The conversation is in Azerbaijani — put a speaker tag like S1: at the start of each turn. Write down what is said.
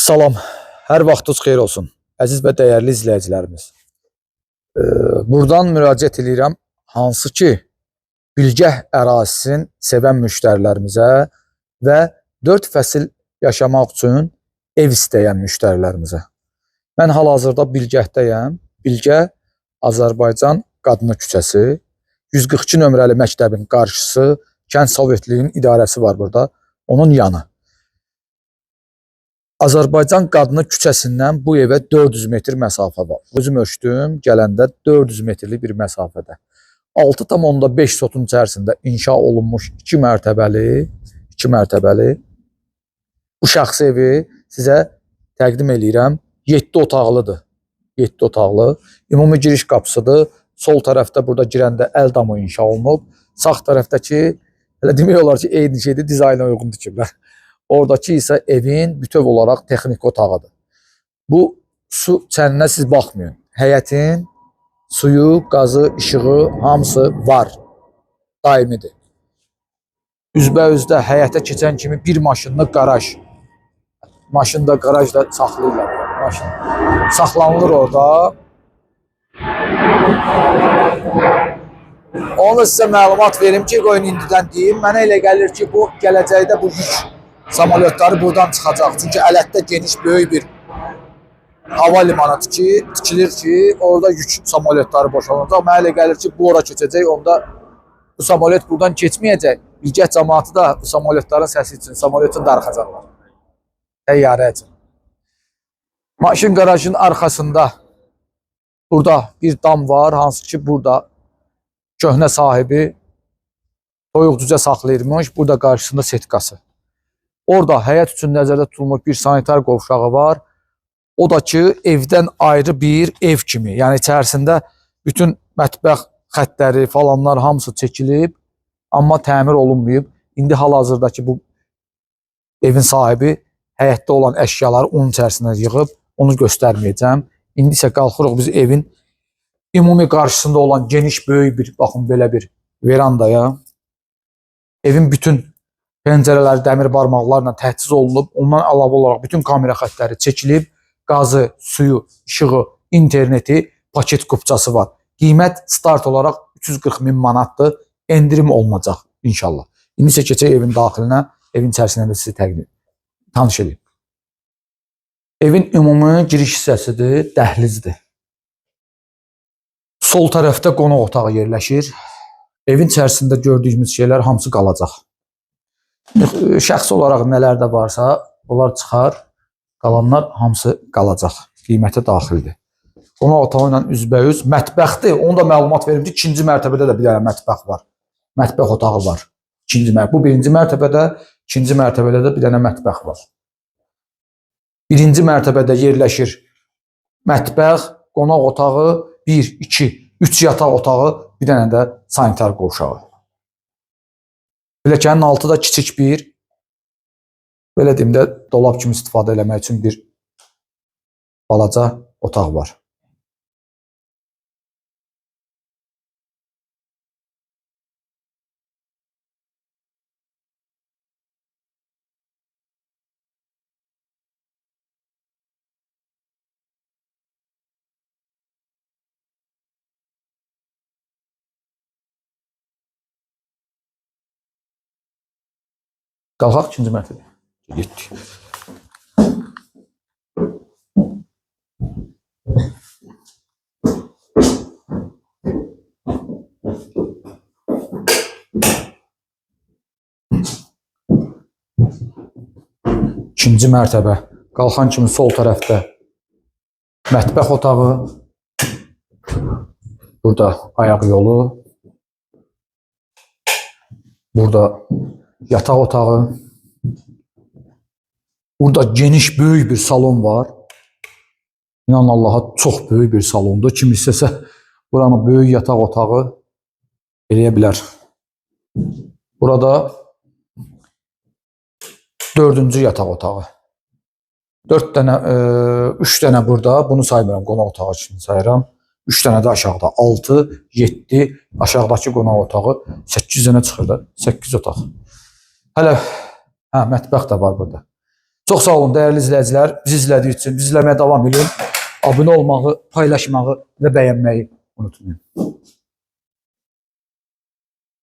S1: Salam, hər vaxtınız xeyir olsun, əziz və dəyərli izləyicilərimiz. Buradan müraciət edirəm, hansı ki, Bilgəh ərazisini sevən müştərilərimizə və 4 fəsil yaşamaq üçün ev istəyən müştərilərimizə. Mən hal-hazırda Bilgəhdəyəm. Bilgəh, Azərbaycan Qadını küçəsi, 142 nömrəli məktəbin qarşısı, Kənd Sovetliyinin idarəsi var burada, onun yanı. Azərbaycan Qadını küçəsindən bu evə 400 metr məsafə var. Özüm ölçdüm, gələndə 400 metrlik bir məsafədə. 6,5 sotun içərisində inşa olunmuş 2 mərtəbəli bu şəxsi evi sizə təqdim edirəm. 7 otaqlıdır. 7 otaqlı. Ümumi giriş qapısıdır. Sol tərəfdə burada girəndə əl damı inşa olunub. Sağ tərəfdəki, elə demək olar ki, eyni şeydir, dizayna uyğun tikiblər. Oradakı isə evin bütöv olaraq texniki otağıdır. Bu su çəninə siz baxmayın. Həyətin suyu, qazı, işığı hamısı var. Daimidir. Üzbəyüzdə həyətə keçən kimi bir maşınlı qaraj. Maşında qarajda saxlayırlar. Maşın saxlanılır orada. Onu sizə məlumat verim ki, qoyun indidən deyim. Mənə elə gəlir ki, bu gələcəkdə bu yük samolyotları buradan çıxacaq. Çünki Ələtdə geniş, böyük bir hava limanı tikilir ki, orada yük samolyotları boşalacaq. Mənə elə gəlir ki, bu ora keçəcək, onda bu samolyot buradan keçməyəcək. Bilgəh cəmaatı da bu samolyotların səsi üçün samolyotun darıxacaqlar. Təyyarə üçün. Maşın qarajının arxasında burada bir dam var, hansı ki, burada köhnə sahibi toyuq cücə saxlayırmış. Burada qarşısında setkası. Orada həyət üçün nəzərdə tutulmuş bir sanitar qovşağı var. O da ki, evdən ayrı bir ev kimi. Yəni içərisində bütün mətbəx xətləri falanlar hamısı çəkilib, amma təmir olunmayıb. İndi hal-hazırdakı bu evin sahibi həyətdə olan əşyaları onun içərisində yığıb, onu göstərməyəcəm. İndi isə qalxırıq biz evin ümumi qarşısında olan geniş, böyük bir, baxın belə bir verandaya. Evin bütün pəncərələri dəmir barmaqlarla təchiz olunub, ondan əlavə olaraq bütün kamera xətləri çəkilib, qazı, suyu, işığı, interneti, paket kupçası var. Qiymət start olaraq 340 min manatdır, endirim olunacaq inşallah. İndi isə keçək evin daxilinə, evin içərisində də sizi tanış edeyim. Evin ümumi giriş hissəsidir, dəhlizdir. Sol tərəfdə qonaq otağı yerləşir. Evin içərisində gördüyümüz şeylər hamısı qalacaq. Şəxsi olaraq nələr də varsa, onlar çıxar, qalanlar hamısı qalacaq. Qiyməti daxildir. Qonaq otağı ilə üzbəyüz mətbəxdir. Onu da məlumat verim ki, ikinci mərtəbədə də bir dənə mətbəx var. Mətbəx otağı var. Bu birinci mərtəbədə, ikinci mərtəbədə də bir dənə mətbəx var. Birinci mərtəbədə yerləşir mətbəx, qonaq otağı, 1, 2, 3 yataq otağı, bir dənə də sanitar qovşağı. Pilləkənin altı da kiçik bir, belə deyim də, dolab kimi istifadə eləmək üçün bir balaca otaq var. Qalxaq ikinci mərtəbəyə. Getdik. İkinci mərtəbə. Qalxan kimi sol tərəfdə mətbəx otağı. Burada ayaq yolu. Burada yataq otağı. Burada geniş, böyük bir salon var. İnan Allaha, çox böyük bir salondur. Kim istəsə buranın böyük yataq otağı eləyə bilər. Burada 4-cü yataq otağı. 3 dənə burada, bunu saymıram, qonaq otağı için sayıram. 3 dənə də aşağıda, 6, 7, aşağıdakı qonaq otağı, 8 dənə çıxır da, 8 otaq. Hələ, mətbəx də var burada. Çox sağ olun dəyərli izləyicilər. Bizi izlədiyi üçün, bizi izləməyə davam edin. Abunə olmağı, paylaşmağı və bəyənməyi unutmayın.